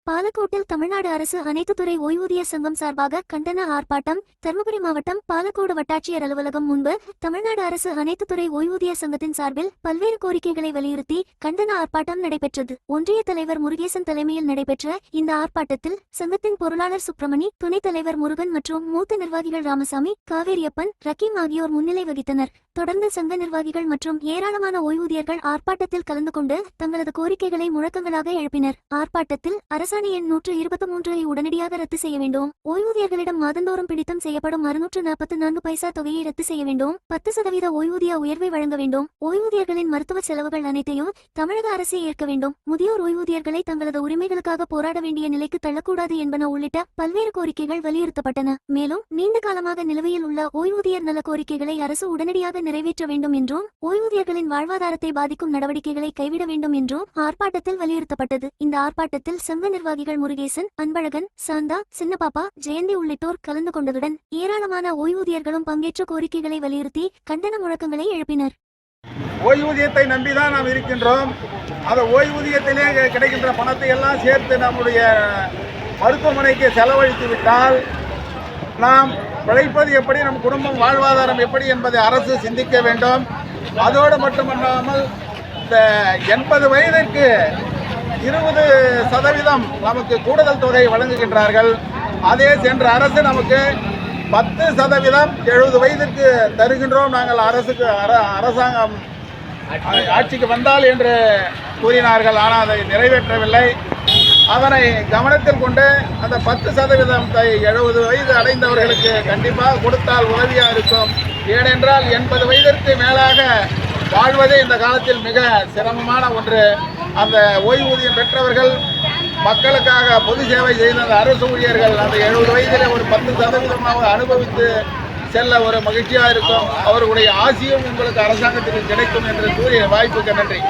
பாலக்கோட்டில் தமிழ்நாடு அரசு அனைத்து துறை ஓய்வூதிய சங்கம் சார்பாக கண்டன ஆர்ப்பாட்டம். தருமபுரி மாவட்டம் பாலக்கோடு வட்டாட்சியர் அலுவலகம் முன்பு தமிழ்நாடு அரசு அனைத்து துறை ஓய்வூதிய சங்கத்தின் சார்பில் பல்வேறு கோரிக்கைகளை வலியுறுத்தி கண்டன ஆர்ப்பாட்டம் நடைபெற்றது. ஒன்றிய தலைவர் முருகேசன் தலைமையில் நடைபெற்ற இந்த ஆர்ப்பாட்டத்தில் சங்கத்தின் பொருளாளர் சுப்பிரமணி, துணைத் தலைவர் முருகன் மற்றும் மூத்த நிர்வாகிகள் ராமசாமி, காவேரியப்பன், ரக்கீம் ஆகியோர் முன்னிலை வகித்தனர். தொடர்ந்து சங்க நிர்வாகிகள் மற்றும் ஏராளமான ஓய்வூதியர்கள் ஆர்ப்பாட்டத்தில் கலந்து கொண்டு தங்களது கோரிக்கைகளை முழக்கங்களாக எழுப்பினர். ஆர்ப்பாட்டத்தில் அரசாணை எண் 123 உடனடியாக ரத்து செய்ய வேண்டும், ஓய்வூதியர்களிடம் மாதந்தோறும் பிடித்தம் செய்யப்படும் 644 பைசா தொகையை ரத்து செய்ய வேண்டும், 10% ஓய்வூதிய உயர்வை வழங்க வேண்டும், ஓய்வூதியர்களின் மருத்துவ செலவுகள் அனைத்தையும் தமிழக அரசே ஏற்க வேண்டும், முதியோர் ஓய்வூதியர்களை தங்களது உரிமைகளுக்காக போராட வேண்டிய நிலைக்கு தள்ளக்கூடாது என்பன உள்ளிட்ட பல்வேறு கோரிக்கைகள் வலியுறுத்தப்பட்டன. மேலும் நீண்ட காலமாக நிலுவையில் உள்ள ஓய்வூதியர் நல கோரிக்கைகளை அரசு உடனடியாக நிறைவேற்ற வேண்டும் என்றும், ஓய்வூதியர்களின் வாழ்வாதாரத்தை பாதிக்கும் நடவடிக்கைகளை கைவிட வேண்டும் என்றும் ஆர்ப்பாட்டத்தில் வலியுறுத்தப்பட்டது. இந்த ஆர்ப்பாட்டத்தில் சங்க நிர்வாகிகள் முருகேசன், அன்பழகன், சாந்தா, சின்னபாப்பா, ஜெயந்தி உள்ளிட்டோர் கலந்து கொண்டதுடன் ஏராளமான ஓய்வூதியர்களும் பங்கேற்ற கோரிக்கைகளை வலியுறுத்தி கண்டன முழக்கங்களை எழுப்பினர். ஓய்வூதியத்தை நம்பிதான் நாம் இருக்கின்றோம். அந்த ஓய்வூதியத்திலே கிடைக்கின்ற பணத்தை எல்லாம் சேர்த்து நம்முடைய மருத்துவமனைக்கு செலவழித்து விட்டால் நாம் பிழைப்பது எப்படி, நம் குடும்பம் வாழ்வாதாரம் எப்படி என்பதை அரசு சிந்திக்க வேண்டும். அதோடு மட்டுமல்லாமல் இந்த 80 வயதிற்கு 20% நமக்கு கூடுதல் தொகை வழங்குகின்றார்கள். அதே சென்ற அரசு நமக்கு 10% 70 வயதிற்கு தருகின்றோம் நாங்கள் அரசாங்கம் ஆட்சிக்கு வந்தால் என்று கூறினார்கள். ஆனால் அதை நிறைவேற்றவில்லை. அதனை கவனத்தில் கொண்டு அந்த 10% 70 வயது அடைந்தவர்களுக்கு கண்டிப்பாக கொடுத்தால் உதவியாக இருக்கும். ஏனென்றால் 80 வயதிற்கு மேலாக வாழ்வதே இந்த காலத்தில் மிக சிரமமான ஒன்று. அந்த ஓய்வூதியம் பெற்றவர்கள் மக்களுக்காக பொது சேவை செய்த அந்த அரசு ஊழியர்கள் அந்த 70 வயதில் ஒரு 10% அனுபவித்து செல்ல ஒரு மகிழ்ச்சியாக இருக்கும். அவர்களுடைய ஆசியும் உங்களுக்கு அரசாங்கத்திற்கு கிடைக்கும் என்று கூறிய வாய்ப்புக்கு நன்றி.